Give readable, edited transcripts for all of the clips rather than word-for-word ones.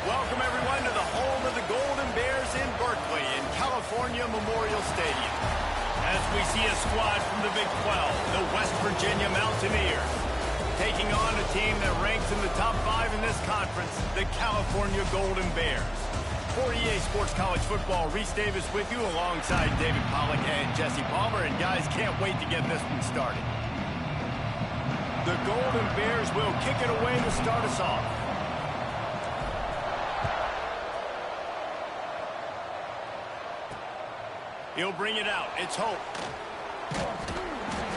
Welcome, everyone, to the home of the Golden Bears in Berkeley in California Memorial Stadium. As we see a squad from the Big 12, the West Virginia Mountaineers, taking on a team that ranks in the top 5 in this conference, the California Golden Bears. For EA Sports College Football, Reese Davis with you alongside David Pollack and Jesse Palmer. And guys, can't wait to get this one started. The Golden Bears will kick it away to start us off. He'll bring it out. It's Hope.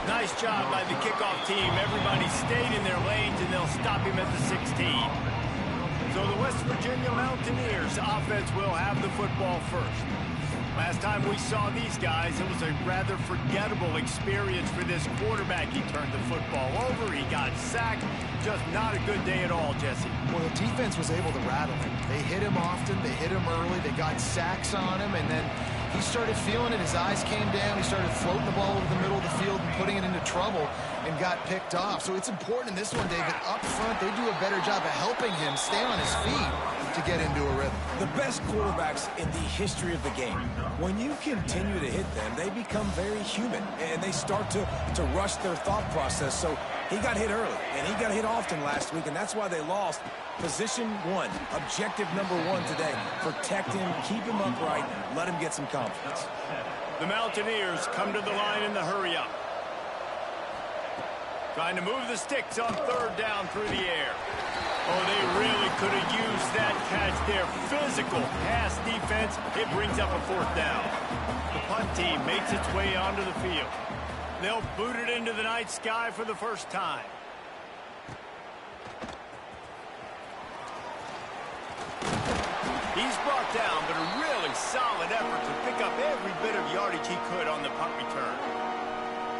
Nice job by the kickoff team. Everybody stayed in their lanes, and they'll stop him at the 16. So the West Virginia Mountaineers offense will have the football first. Last time we saw these guys, it was a rather forgettable experience for this quarterback. He turned the football over. He got sacked. Just not a good day at all, Jesse. Well, the defense was able to rattle him. They hit him often. They hit him early. They got sacks on him, and then he started feeling it. His eyes came down. He started floating the ball over the middle of the field and putting it into trouble and got picked off. So it's important in this one, David. Up front, they do a better job of helping him stay on his feet to get into a rhythm. The best quarterbacks in the history of the game, when you continue to hit them, they become very human, and they start to rush their thought process. So he got hit early, and he got hit often last week, and that's why they lost. Position 1, objective number 1 today. Protect him, keep him upright, let him get some confidence. The Mountaineers come to the line in the hurry-up. Trying to move the sticks on third down through the air. Oh, they really could have used that catch there. Physical pass defense. It brings up a fourth down. The punt team makes its way onto the field. They'll boot it into the night sky for the first time. He's brought down, but a really solid effort to pick up every bit of yardage he could on the punt return.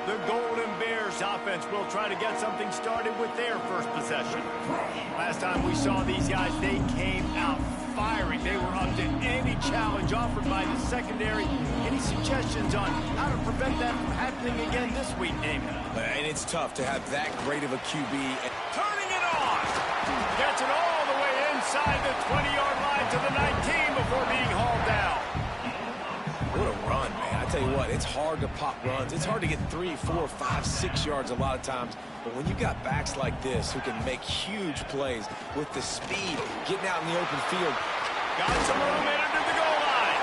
The Golden Bears offense will try to get something started with their first possession. Last time we saw these guys, they came out firing. They were up to any challenge offered by the secondary. Any suggestions on how to prevent that from happening again this week, Damon? And it's tough to have that great of a QB. Turning it on! Gets it all the way inside the 20-yard line to the 19 before being hauled down. What a run, man. I tell you what, it's hard to pop runs. It's hard to get 3, 4, 5, 6 yards a lot of times. But when you got backs like this who can make huge plays with the speed, getting out in the open field. Got some room headed to the goal line.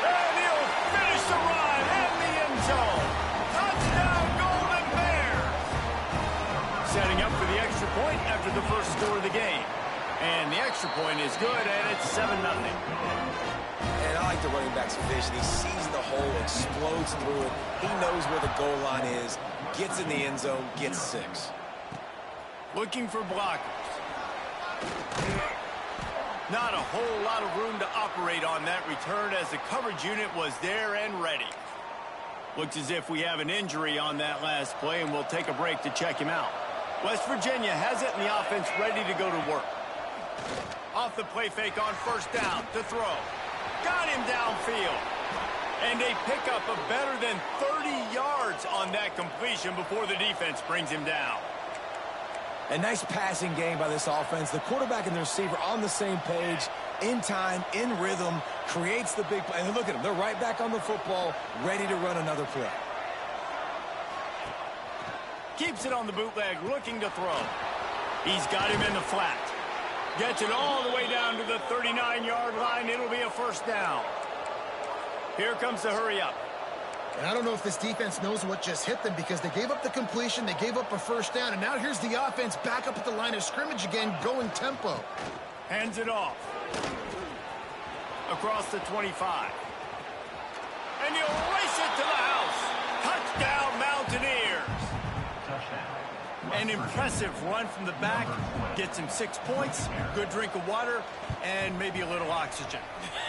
And he'll finish the run in the end zone. Touchdown, Golden Bears. Setting up for the extra point after the first score of the game. And the extra point is good, and it's 7-0. And I like the running back's vision. He sees the hole, explodes through it. He knows where the goal line is, gets in the end zone, gets 6. Looking for blockers. Not a whole lot of room to operate on that return as the coverage unit was there and ready. Looks as if we have an injury on that last play, and we'll take a break to check him out. West Virginia has it, and the offense ready to go to work. Off the play fake on first down to throw. Got him downfield. And they pick up a better than 30 yards on that completion before the defense brings him down. A nice passing game by this offense. The quarterback and the receiver on the same page, in time, in rhythm, creates the big play. And look at them. They're right back on the football, ready to run another play. Keeps it on the bootleg, looking to throw. He's got him in the flat. Gets it all the way down to the 39-yard line. It'll be a first down. Here comes the hurry-up. And I don't know if this defense knows what just hit them because they gave up the completion, they gave up a first down, and now here's the offense back up at the line of scrimmage again, going tempo. Hands it off. Across the 25. And he'll race it to the house. Touchdown, Mountaineers. An impressive run from the back. Gets him 6 points, good drink of water, and maybe a little oxygen.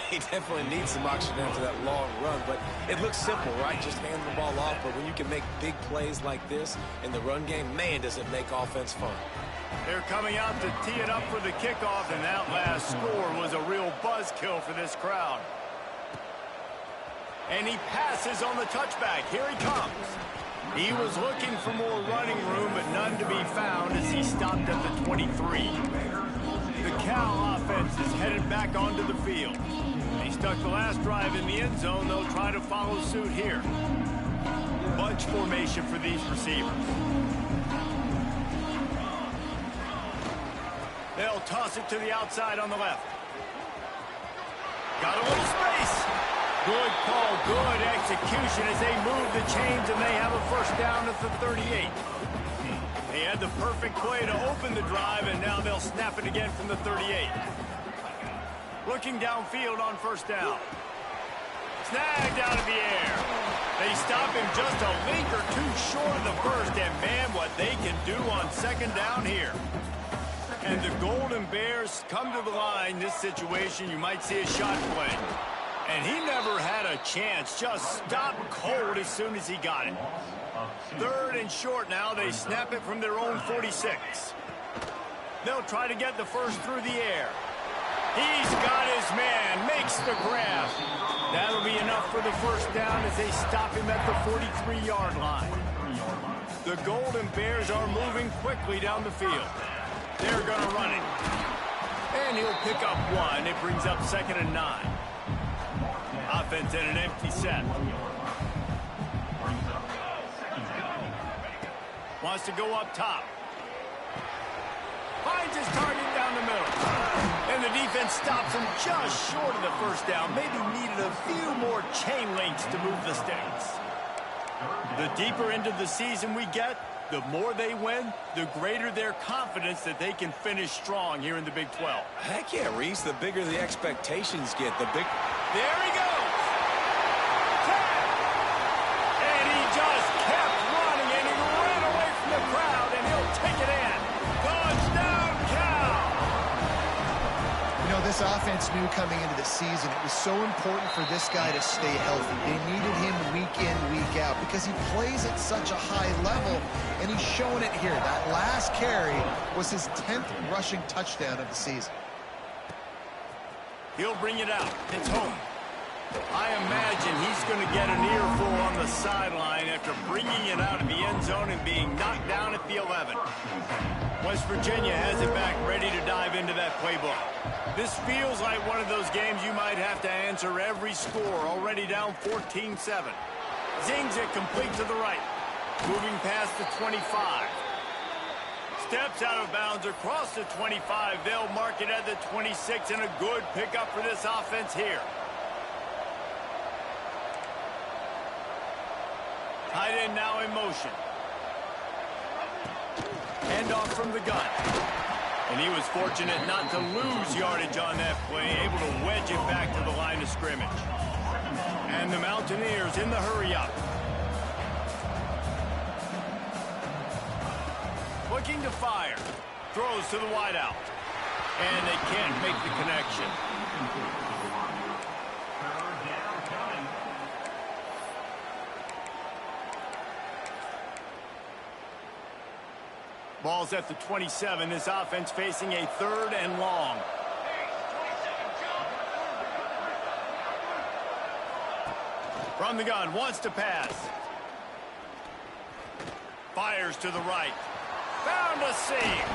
He definitely needs some oxygen after that long run, but it looks simple, right? Just hand the ball off, but when you can make big plays like this in the run game, man, does it make offense fun. They're coming out to tee it up for the kickoff, and that last score was a real buzzkill for this crowd. And he passes on the touchback. Here he comes. He was looking for more running room, but none to be found as he stopped at the 23. The Cal offense is headed back onto the field. They stuck the last drive in the end zone. They'll try to follow suit here. Bunch formation for these receivers. They'll toss it to the outside on the left. Got a little space. Good call, good execution as they move the chains, and they have a first down at the 38. They had the perfect play to open the drive, and now they'll snap it again from the 38. Looking downfield on first down. Snagged out of the air. They stop him just a link or two short of the first, and man, what they can do on second down here. And the Golden Bears come to the line. This situation, you might see a shot play. And he never had a chance. Just stopped cold as soon as he got it. Third and short now. They snap it from their own 46. They'll try to get the first through the air. He's got his man. Makes the grab. That'll be enough for the first down as they stop him at the 43-yard line. The Golden Bears are moving quickly down the field. They're going to run it. And he'll pick up one. It brings up 2nd and 9. Offense at an empty set. Wants to go up top. Finds his target down the middle. And the defense stops him just short of the first down. Maybe needed a few more chain links to move the sticks. The deeper into the season we get, the more they win, the greater their confidence that they can finish strong here in the Big 12. Heck yeah, Reese. The bigger the expectations get, the big... There he goes. And he just kept running, and he ran away from the crowd, and he'll take it in. Touchdown, Cal! You know, this offense knew coming into the season it was so important for this guy to stay healthy. They needed him week in, week out, because he plays at such a high level, and he's showing it here. That last carry was his 10th rushing touchdown of the season. He'll bring it out. It's home. I imagine he's going to get an earful on the sideline after bringing it out of the end zone and being knocked down at the 11. West Virginia has it back, ready to dive into that playbook. This feels like one of those games you might have to answer every score, already down 14-7. Zings it complete to the right. Moving past the 25. Steps out of bounds across the 25. They'll mark it at the 26, and a good pickup for this offense here. Tight end now in motion. Handoff from the gun. And he was fortunate not to lose yardage on that play, able to wedge it back to the line of scrimmage. And the Mountaineers in the hurry-up. Looking to fire. Throws to the wideout. And they can't make the connection. Ball's at the 27. This offense facing a 3rd and long. From the gun, wants to pass. Fires to the right. Found a seam.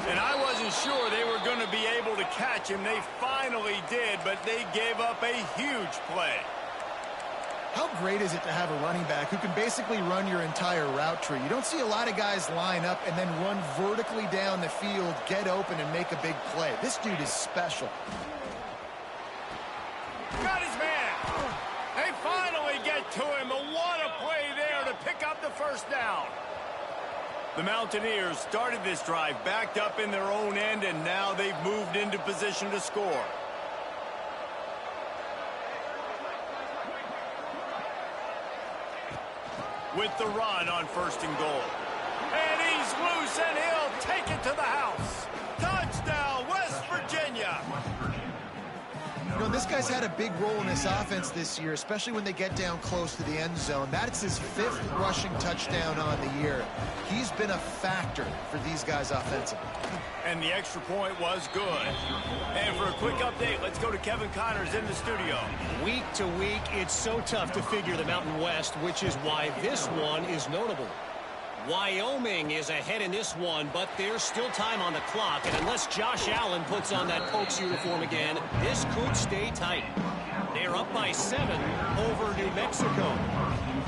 And I wasn't sure they were going to be able to catch him. They finally did, but they gave up a huge play. How great is it to have a running back who can basically run your entire route tree? You don't see a lot of guys line up and then run vertically down the field, get open, and make a big play. This dude is special. Got his man. They finally get to him. But what a play there to pick up the first down. The Mountaineers started this drive backed up in their own end, and now they've moved into position to score. With the run on 1st and goal. And he's loose, and he'll take it to the house. Touchdown, West Virginia. You know, this guy's had a big role in this offense this year, especially when they get down close to the end zone. That's his 5th rushing touchdown on the year. He's been a factor for these guys offensively. And the extra point was good. And for a quick update, let's go to Kevin Connors in the studio. Week to week, it's so tough to figure the Mountain West, which is why this one is notable. Wyoming is ahead in this one, but there's still time on the clock, and unless Josh Allen puts on that Pokes uniform again, this could stay tight. They're up by 7 over New Mexico.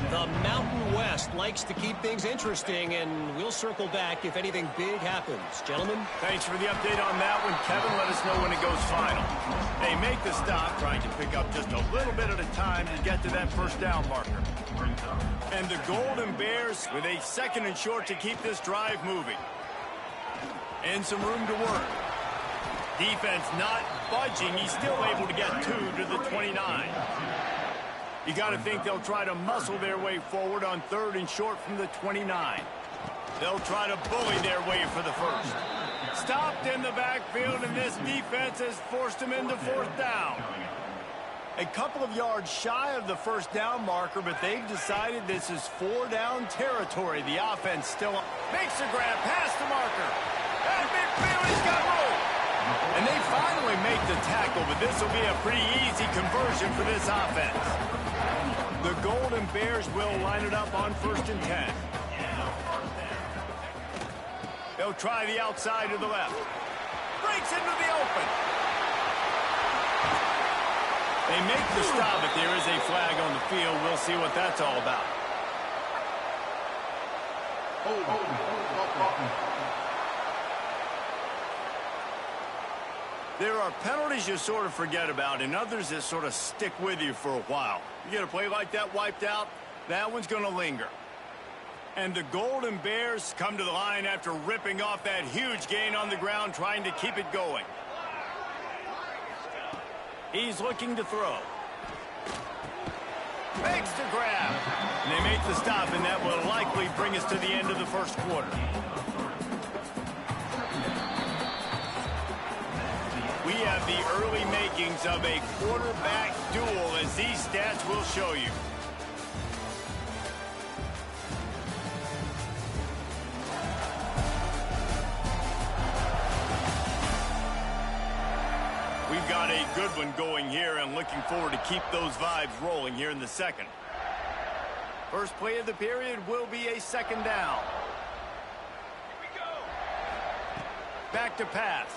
The Mountain West likes to keep things interesting, and we'll circle back if anything big happens. Gentlemen? Thanks for the update on that one, Kevin. Let us know when it goes final. They make the stop, trying to pick up just a little bit at a time to get to that first down marker. And the Golden Bears with a 2nd and short to keep this drive moving. And some room to work. Defense not budging. He's still able to get 2 to the 29. You got to think they'll try to muscle their way forward on 3rd and short from the 29. They'll try to bully their way for the first. Stopped in the backfield, and this defense has forced him into 4th down. A couple of yards shy of the first down marker, but they've decided this is 4-down territory. The offense still makes a grab past the marker. And midfield, he's got room. And they finally make the tackle, but this will be a pretty easy conversion for this offense. The Golden Bears will line it up on 1st and 10. They'll try the outside to the left. Breaks into the open. They make the stop, but there is a flag on the field. We'll see what that's all about. There are penalties you sort of forget about and others that sort of stick with you for a while. You get a play like that wiped out, that one's going to linger. And the Golden Bears come to the line after ripping off that huge gain on the ground, trying to keep it going. He's looking to throw. Makes the grab. And they make the stop, and that will likely bring us to the end of the first quarter. We have the early makings of a quarterback duel, as these stats will show you. We've got a good one going here, and looking forward to keep those vibes rolling here in the second. First play of the period will be a 2nd down. Here we go. Back to pass.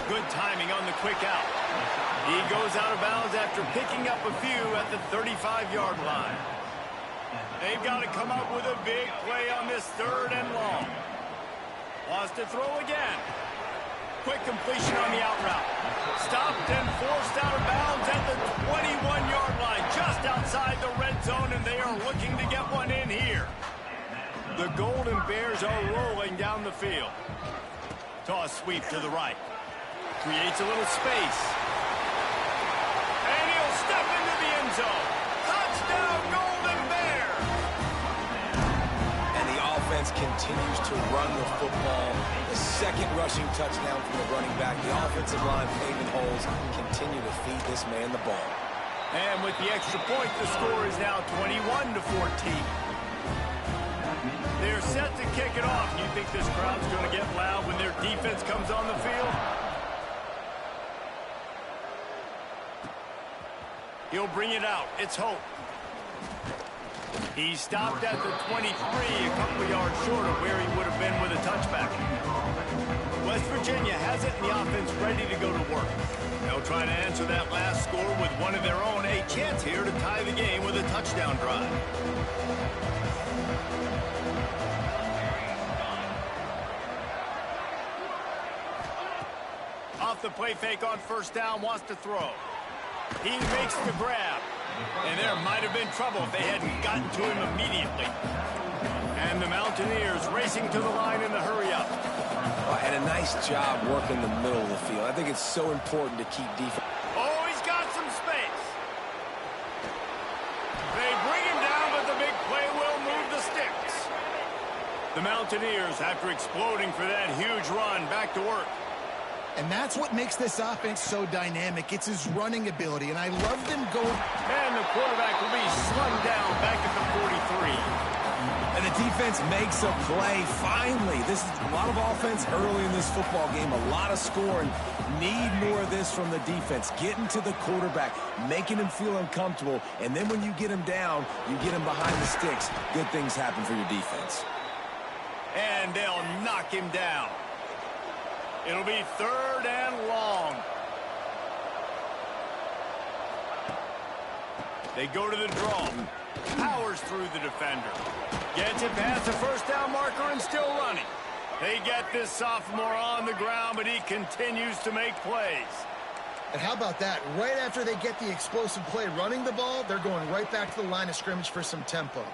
Good timing on the quick out. He goes out of bounds after picking up a few at the 35-yard line. They've got to come up with a big play on this 3rd and long. Wants to throw again. Quick completion on the out route. Stopped and forced out of bounds at the 21-yard line, just outside the red zone, and they are looking to get one in here. The Golden Bears are rolling down the field. Toss sweep to the right. Creates a little space. And he'll step into the end zone. Touchdown, Golden Bears! And the offense continues to run the football. The 2nd rushing touchdown from the running back. The offensive line paving holes continue to feed this man the ball. And with the extra point, the score is now 21-14. They're set to kick it off. You think this crowd's going to get loud when their defense comes on the field? He'll bring it out. It's Hope. He stopped at the 23, a couple of yards short of where he would have been with a touchback. West Virginia has it, and the offense ready to go to work. They'll try to answer that last score with one of their own. A chance here to tie the game with a touchdown drive. Off the play fake on 1st down, wants to throw. He makes the grab. And there might have been trouble if they hadn't gotten to him immediately. And the Mountaineers racing to the line in the hurry-up. And a nice job working the middle of the field. I think it's so important to keep defense. Oh, he's got some space. They bring him down, but the big play will move the sticks. The Mountaineers, after exploding for that huge run, back to work. And that's what makes this offense so dynamic. It's his running ability, and I love them going. And the quarterback will be slung down back at the 43. And the defense makes a play. Finally, this is a lot of offense early in this football game, a lot of scoring. Need more of this from the defense. Getting to the quarterback, making him feel uncomfortable, and then when you get him down, you get him behind the sticks. Good things happen for your defense. And they'll knock him down. It'll be 3rd and long. They go to the draw. Powers through the defender. Gets it past the first down marker and still running. They get this sophomore on the ground, but he continues to make plays. And how about that? Right after they get the explosive play running the ball, they're going right back to the line of scrimmage for some tempo.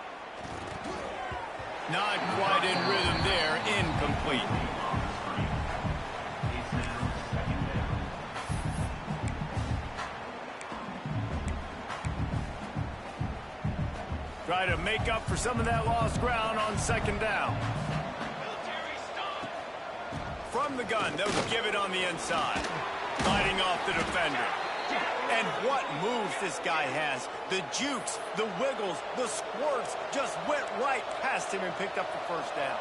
Not quite in rhythm there. Incomplete. Try to make up for some of that lost ground on 2nd down. From the gun, they'll give it on the inside. Fighting off the defender. And what moves this guy has. The jukes, the wiggles, the squirts just went right past him and picked up the 1st down.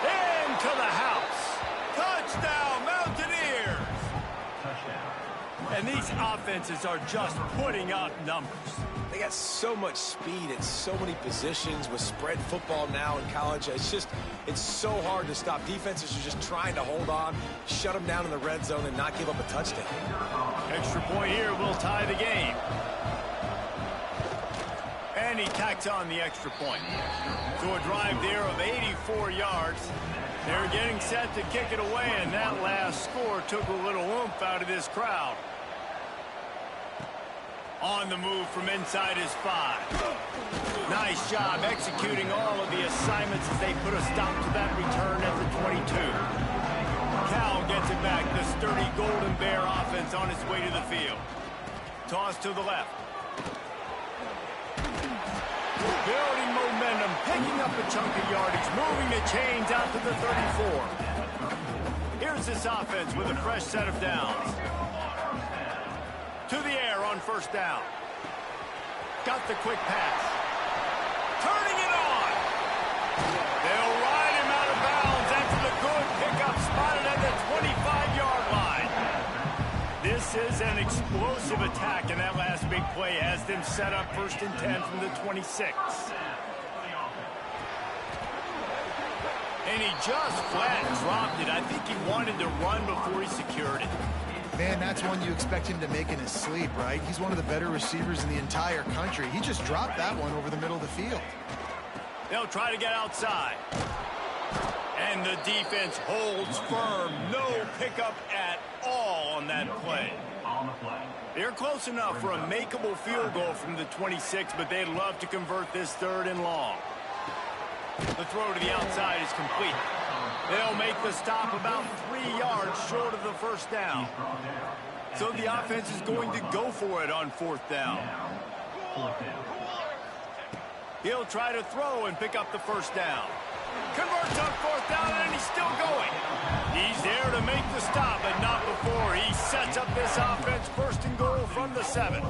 Into the house. Touchdown, Mountaineers! And these offenses are just putting up numbers. They got so much speed at so many positions with spread football now in college. It's so hard to stop. Defenses are just trying to hold on, shut them down in the red zone, and not give up a touchdown. Extra point here will tie the game. And he tacks on the extra point. So a drive there of 84 yards. They're getting set to kick it away, and that last score took a little oomph out of this crowd. On the move from inside his 5. Nice job executing all of the assignments as they put a stop to that return at the 22. Cal gets it back. The sturdy Golden Bear offense on its way to the field. Toss to the left. Building momentum, picking up a chunk of yardage, moving the chains out to the 34. Here's this offense with a fresh set of downs. To the air on 1st down. Got the quick pass. Turning it on. They'll ride him out of bounds after the good pickup spotted at the 25-yard line. This is an explosive attack, and that last big play has them set up 1st and 10 from the 26. And he just flat dropped it. I think he wanted to run before he secured it. Man, that's one you expect him to make in his sleep, right? He's one of the better receivers in the entire country. He just dropped that one over the middle of the field. They'll try to get outside. And the defense holds firm. No pickup at all on that play. They're close enough for a makeable field goal from the 26, but they'd love to convert this 3rd and long. The throw to the outside is complete. They'll make the stop about 3 yards short of the 1st down. So the offense is going to go for it on 4th down. He'll try to throw and pick up the 1st down. Converts on 4th down, and he's still going. He's there to make the stop, but not before he sets up this offense 1st and goal from the 7.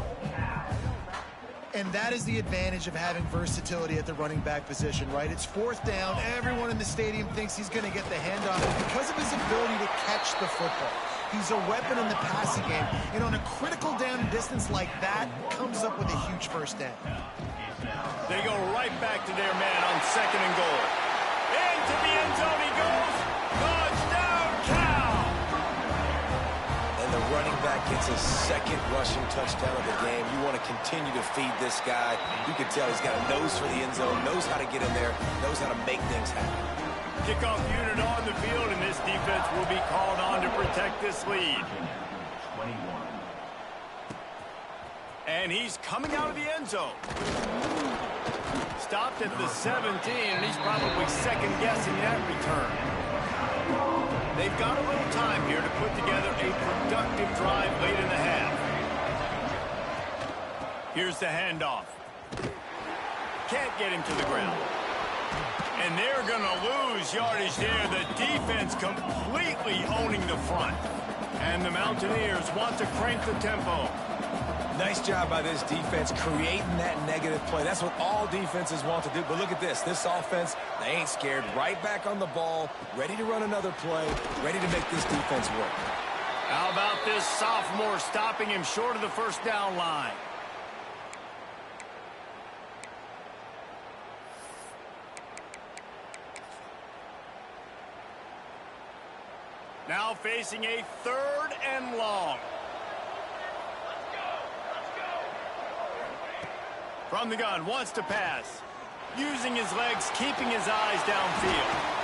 And that is the advantage of having versatility at the running back position, right? It's 4th down. Everyone in the stadium thinks he's going to get the handoff because of his ability to catch the football. He's a weapon in the passing game, and on a critical down distance like that, comes up with a huge 1st down. They go right back to their man on 2nd and goal. Into the end zone he goes. Touchdown, Cal! And the running back gets his 2nd rushing touchdown of the game. You want to continue to feed this guy. You can tell he's got a nose for the end zone, knows how to get in there, knows how to make things happen. Kickoff unit on the field, and this defense will be called on to protect this lead. And he's coming out of the end zone. Stopped at the 17, and he's probably second-guessing that return. They've got a little time here to put together a productive drive late in the half. Here's the handoff. Can't get him to the ground. And they're going to lose yardage there. The defense completely owning the front. And the Mountaineers want to crank the tempo. Nice job by this defense creating that negative play. That's what all defenses want to do. But look at this. This offense, they ain't scared. Right back on the ball, ready to run another play, ready to make this defense work. How about this sophomore stopping him short of the first down line? Now facing a 3rd and long. From the gun, wants to pass. Using his legs, keeping his eyes downfield.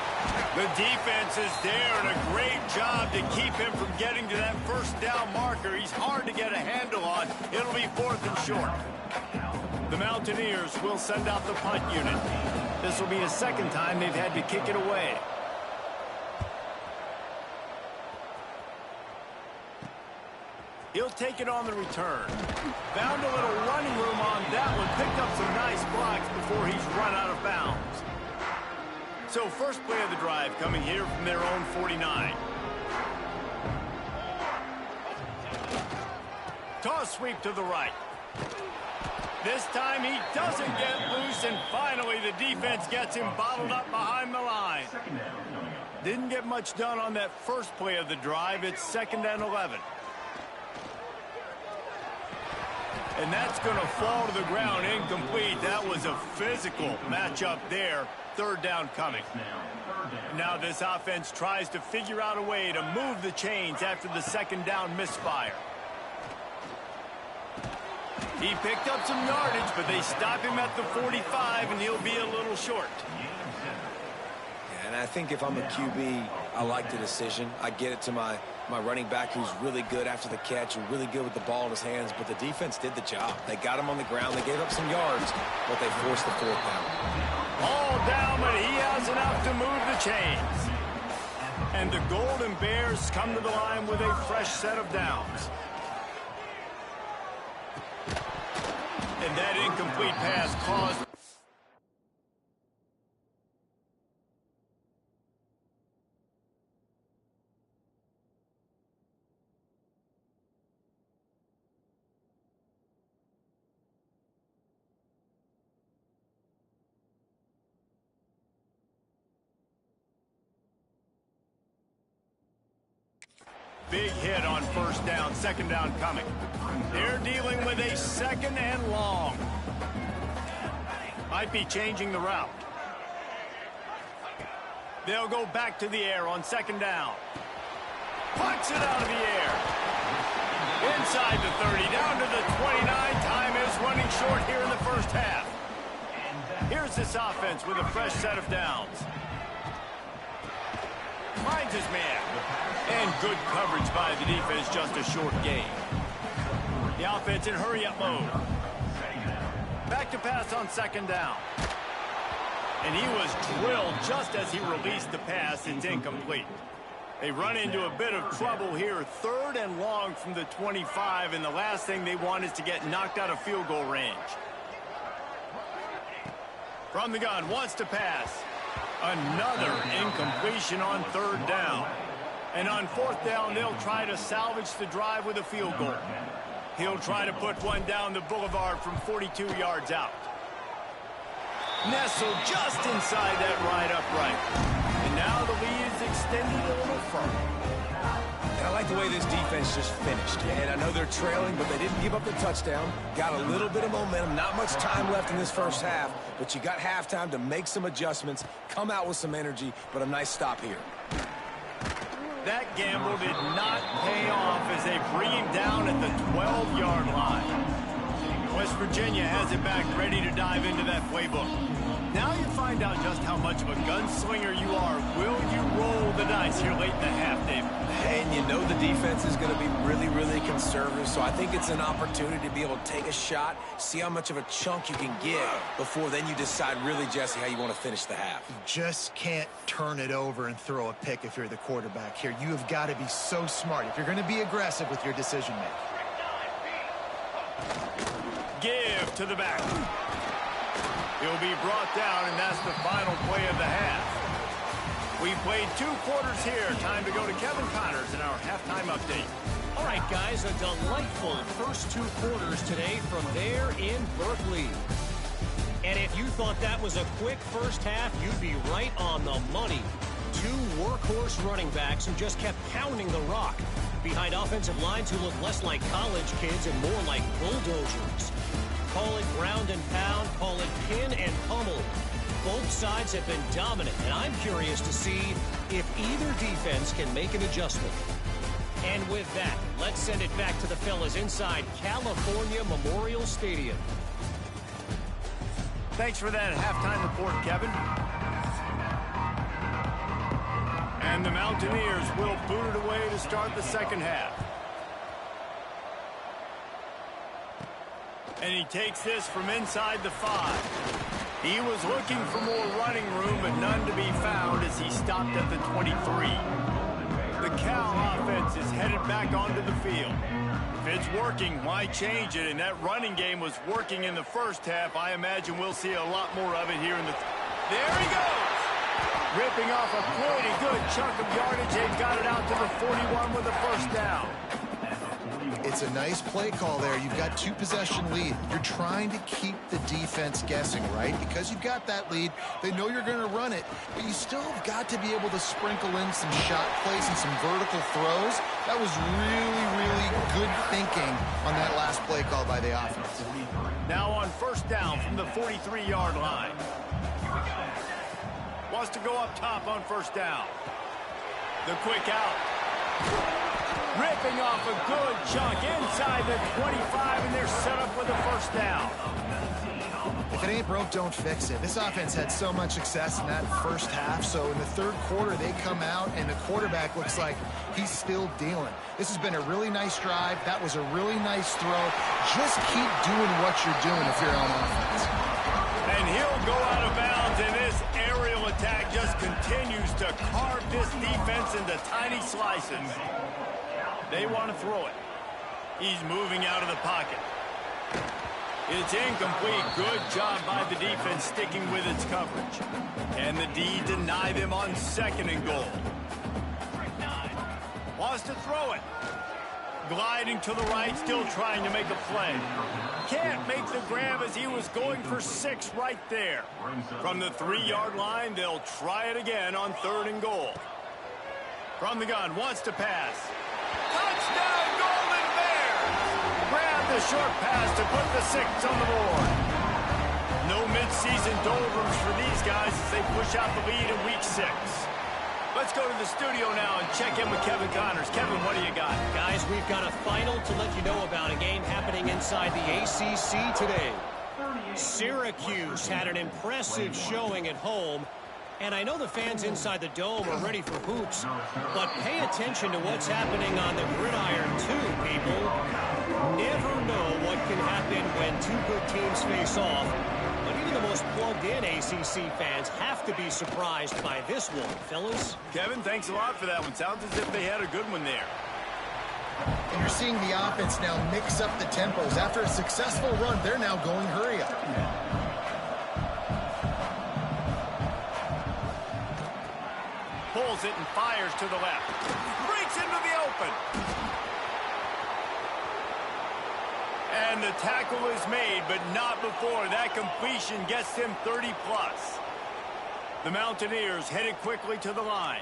The defense is there, and a great job to keep him from getting to that first down marker. He's hard to get a handle on. It'll be 4th and short. The Mountaineers will send out the punt unit. This will be the 2nd time they've had to kick it away. He'll take it on the return. Found a little running room on that one. Picked up some nice blocks before he's run out of bounds. So first play of the drive coming here from their own 49. Toss sweep to the right. This time he doesn't get loose, and finally the defense gets him bottled up behind the line. Didn't get much done on that first play of the drive. It's 2nd and 11. And that's going to fall to the ground incomplete. That was a physical matchup there. 3rd down coming. Now this offense tries to figure out a way to move the chains after the 2nd down misfire. He picked up some yardage, but they stop him at the 45, and he'll be a little short. And I think if I'm a QB, I like the decision. I get it to my running back who's really good after the catch and really good with the ball in his hands, but the defense did the job. They got him on the ground. They gave up some yards, but they forced the 4th down. All down, but he has enough to move the chains. And the Golden Bears come to the line with a fresh set of downs. And that incomplete pass caused... Big hit on first down, 2nd down coming. They're dealing with a 2nd and long. Might be changing the route. They'll go back to the air on 2nd down. Pucks it out of the air. Inside the 30, down to the 29. Time is running short here in the first half. Here's this offense with a fresh set of downs. Finds his man. And good coverage by the defense, just a short gain. The offense in hurry-up mode. Back to pass on 2nd down. And he was drilled just as he released the pass. It's incomplete. They run into a bit of trouble here. 3rd and long from the 25, and the last thing they want is to get knocked out of field goal range. From the gun, wants to pass. Another incompletion on 3rd down. And on 4th down, they'll try to salvage the drive with a field goal. He'll try to put one down the boulevard from 42 yards out. Nestled just inside that right upright. And now the lead is extended a little further. And I like the way this defense just finished. And I know they're trailing, but they didn't give up the touchdown. Got a little bit of momentum. Not much time left in this first half, but you got halftime to make some adjustments, come out with some energy, but a nice stop here. That gamble did not pay off as they bring him down at the 12-yard line. West Virginia has it back, ready to dive into that playbook. Now you find out just how much of a gunslinger you are. Will you roll the dice here late in the half, David? And you know the defense is going to be really, really conservative, so I think it's an opportunity to be able to take a shot, see how much of a chunk you can get before then you decide really, Jesse, how you want to finish the half. You just can't turn it over and throw a pick if you're the quarterback here. You have got to be so smart if you're going to be aggressive with your decision-making. Give to the back. He'll be brought down, and that's the final play of the half. We played 2 quarters here. Time to go to Kevin Connors in our halftime update. All right, guys, a delightful first 2 quarters today from there in Berkeley. And if you thought that was a quick first half, you'd be right on the money. 2 workhorse running backs who just kept pounding the rock behind offensive lines who look less like college kids and more like bulldozers. Call it ground and pound, call it pin and pummel. Both sides have been dominant, and I'm curious to see if either defense can make an adjustment. And with that, let's send it back to the fellas inside California Memorial Stadium. Thanks for that halftime report, Kevin. And the Mountaineers will boot it away to start the second half. And he takes this from inside the 5. He was looking for more running room, but none to be found as he stopped at the 23. The Cal offense is headed back onto the field. If it's working, why change it? And that running game was working in the first half. I imagine we'll see a lot more of it here in the... There he goes! Ripping off a pretty good chunk of yardage. They've got it out to the 41 with a first down. It's a nice play call there. You've got 2-possession lead. You're trying to keep the defense guessing, right? Because you've got that lead. They know you're going to run it, but you still have got to be able to sprinkle in some shot plays and some vertical throws. That was really, really good thinking on that last play call by the offense. Now on first down from the 43-yard line. Wants to go up top on first down. The quick out. Ripping off a good chunk inside the 25, and they're set up with a first down. If it ain't broke, don't fix it. This offense had so much success in that first half, so in the third quarter, they come out, and the quarterback looks like he's still dealing. This has been a really nice drive. That was a really nice throw. Just keep doing what you're doing if you're on offense. And he'll go out of bounds, and this aerial attack just continues to carve this defense into tiny slices. They want to throw it. He's moving out of the pocket. It's incomplete. Good job by the defense sticking with its coverage. And the D deny them on second and goal. Wants to throw it. Gliding to the right, still trying to make a play. Can't make the grab as he was going for 6 right there. From the 3-yard line, they'll try it again on third and goal. From the gun, wants to pass. Touchdown, Golden Bears! Grab the short pass to put the 6 on the board. No midseason doldrums for these guys as they push out the lead in week 6. Let's go to the studio now and check in with Kevin Connors. Kevin, what do you got? Guys, we've got a final to let you know about, a game happening inside the ACC today. Syracuse had an impressive showing at home, and I know the fans inside the Dome are ready for hoops, but pay attention to what's happening on the gridiron too, people. Never know what can happen when 2 good teams face off, but even the most plugged-in ACC fans have to be surprised by this one, fellas. Kevin, thanks a lot for that one. Sounds as if they had a good one there. And you're seeing the offense now mix up the tempos. After a successful run, they're now going hurry up. Pulls it and fires to the left. Breaks into the open. And the tackle is made, but not before that completion gets them 30-plus. The Mountaineers headed quickly to the line.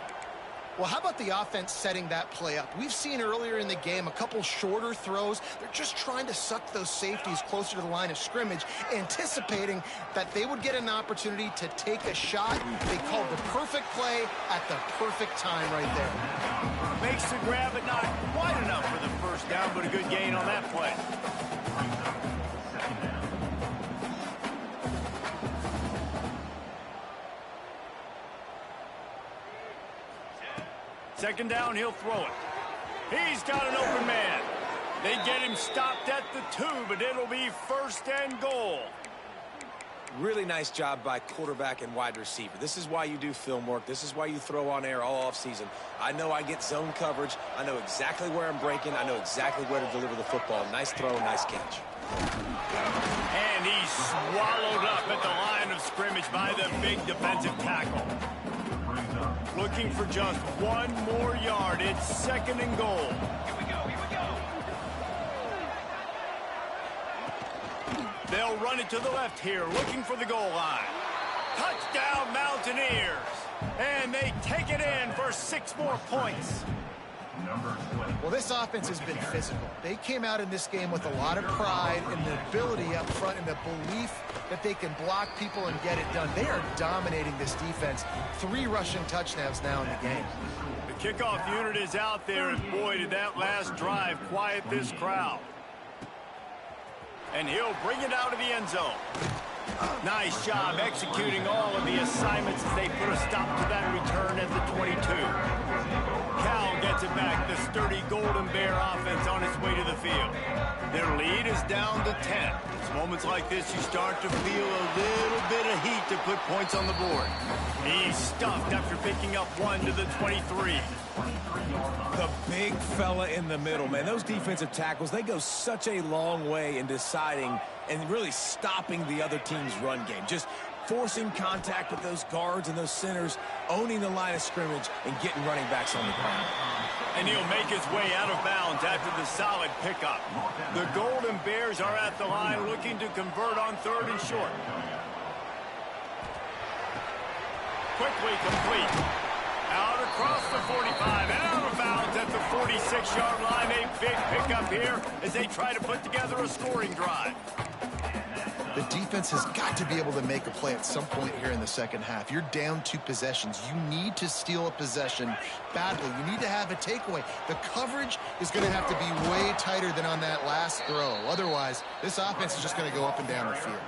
Well, how about the offense setting that play up? We've seen earlier in the game a couple shorter throws. They're just trying to suck those safeties closer to the line of scrimmage, anticipating that they would get an opportunity to take a shot. They called the perfect play at the perfect time right there. Makes the grab, but not quite enough for the first down, but a good gain on that play. Second down, he'll throw it. He's got an open man. They get him stopped at the 2, but it'll be first and goal. Really nice job by quarterback and wide receiver. This is why you do film work. This is why you throw on air all offseason. I know I get zone coverage. I know exactly where I'm breaking. I know exactly where to deliver the football. Nice throw, nice catch. And he's swallowed up at the line of scrimmage by the big defensive tackle. Looking for just one more yard. It's 2nd and goal. They'll run it to the left here, looking for the goal line. Touchdown, Mountaineers. And they take it in for 6 more points. Well, this offense has been physical. They came out in this game with a lot of pride and the ability up front and the belief that they can block people and get it done. They are dominating this defense. 3 rushing touchdowns now in the game. The kickoff unit is out there, and boy, did that last drive quiet this crowd. And he'll bring it out of the end zone. Nice job executing all of the assignments as they put a stop to that return at the 22. Cal gets it back, the sturdy Golden Bear offense on its way to the field. Their lead is down to 10. It's moments like this you start to feel a little bit of heat to put points on the board. He's stuffed after picking up 1 to the 23. The big fella in the middle, man. Those defensive tackles, they go such a long way in deciding and really stopping the other team's run game. Just forcing contact with those guards and those centers, owning the line of scrimmage, and getting running backs on the ground. And he'll make his way out of bounds after the solid pickup. The Golden Bears are at the line looking to convert on 3rd and short. Quickly complete. Out across the 45 and out of bounds at the 46-yard line. A big pickup here as they try to put together a scoring drive. The defense has got to be able to make a play at some point here in the second half. You're down 2 possessions. You need to steal a possession badly. You need to have a takeaway. The coverage is going to have to be way tighter than on that last throw. Otherwise, this offense is just going to go up and down the field.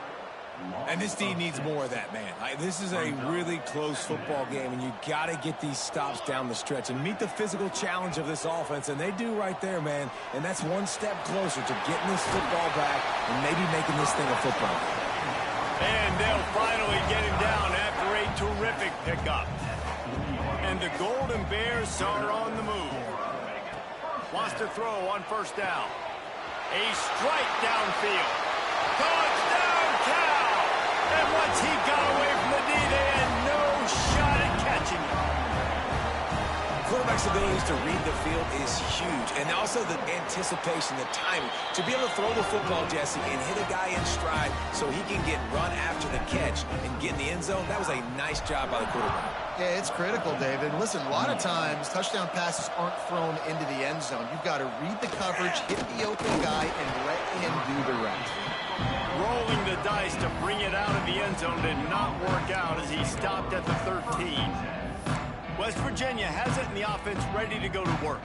And this team needs more of that, man. This is a really close football game, and you got to get these stops down the stretch and meet the physical challenge of this offense, and they do right there, man. And that's one step closer to getting this football back and maybe making this thing a football game. And they'll finally get him down after a terrific pickup. And the Golden Bears are on the move. Wants to throw on 1st down. A strike downfield. Touchdown, Cal! And once he got away from the D, they had no shot at catching him. Quarterback's abilities to read the field is huge, and also the anticipation, the timing. To be able to throw the football, Jesse, and hit a guy in stride so he can get run after the catch and get in the end zone, that was a nice job by the quarterback. Yeah, it's critical, David. Listen, a lot of times touchdown passes aren't thrown into the end zone. You've got to read the coverage, hit the open guy, and let him do the rest. Rolling the dice to bring it out of the end zone did not work out as he stopped at the 13. West Virginia has it in the offense ready to go to work.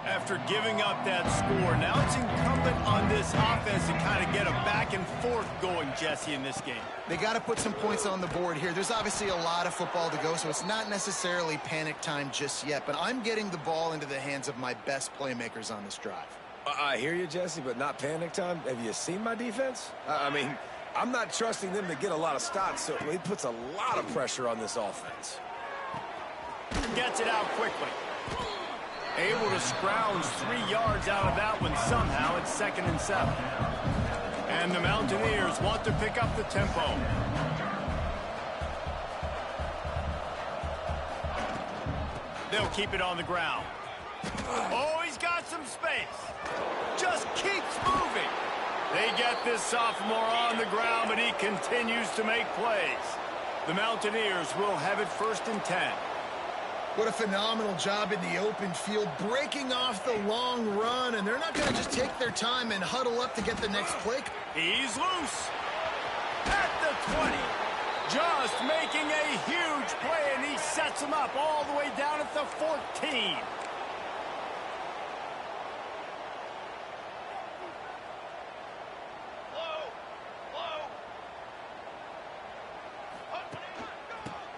After giving up that score, now it's incumbent on this offense to kind of get a back and forth going, Jesse, in this game. They got to put some points on the board here. There's obviously a lot of football to go, so it's not necessarily panic time just yet, but I'm getting the ball into the hands of my best playmakers on this drive. I hear you, Jesse, but not panic time. Have you seen my defense? I mean, I'm not trusting them to get a lot of stops, so it puts a lot of pressure on this offense. Gets it out quickly. Able to scrounge 3 yards out of that one somehow. It's 2nd and 7. And the Mountaineers want to pick up the tempo. They'll keep it on the ground. Oh, he's got some space. Just keeps moving. They get this sophomore on the ground, but he continues to make plays. The Mountaineers will have it 1st and 10. What a phenomenal job in the open field, breaking off the long run, and they're not going to just take their time and huddle up to get the next play. He's loose. At the 20. Just making a huge play, and he sets him up all the way down at the 14.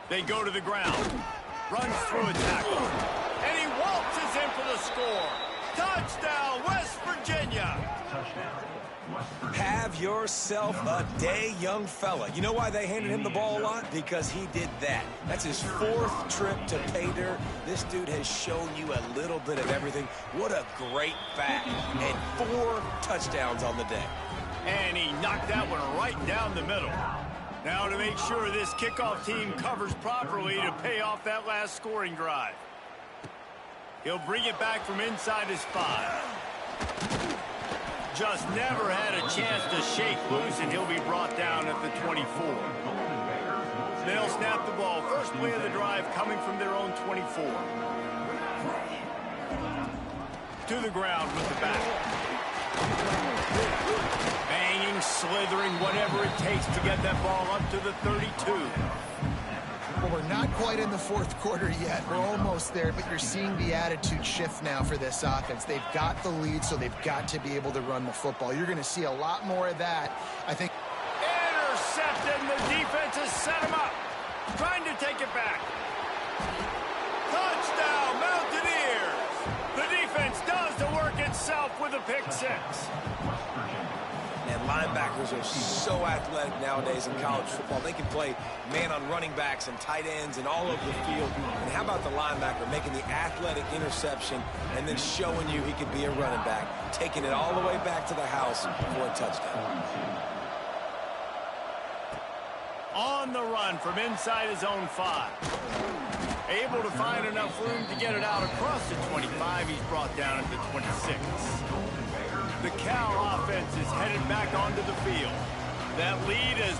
They go to the ground. Runs through a tackle. And he waltzes in for the score. Touchdown, West Virginia. Have yourself a day, young fella. You know why they handed him the ball a lot? Because he did that. That's his 4th trip to pay dirt. This dude has shown you a little bit of everything. What a great back. And 4 touchdowns on the day. And he knocked that one right down the middle. Now to make sure this kickoff team covers properly to pay off that last scoring drive. He'll bring it back from inside his 5. Just never had a chance to shake loose, and he'll be brought down at the 24. They'll snap the ball. First play of the drive coming from their own 24. To the ground with the back. Banging, slithering, whatever it takes to get that ball up to the 32. Well, we're not quite in the fourth quarter yet. We're almost there, but you're seeing the attitude shift now for this offense. They've got the lead, so they've got to be able to run the football. You're going to see a lot more of that, I think. Intercepted, and the defense has set him up. Trying to take it back. Touchdown, Mountaineers. The defense does the work itself with a pick 6. And linebackers are so athletic nowadays in college football. They can play man on running backs and tight ends and all over the field. And how about the linebacker making the athletic interception and then showing you he could be a running back, taking it all the way back to the house for a touchdown. On the run from inside his own 5. Able to find enough room to get it out across the 25. He's brought down at the 26. The Cal offense is headed back onto the field. That lead is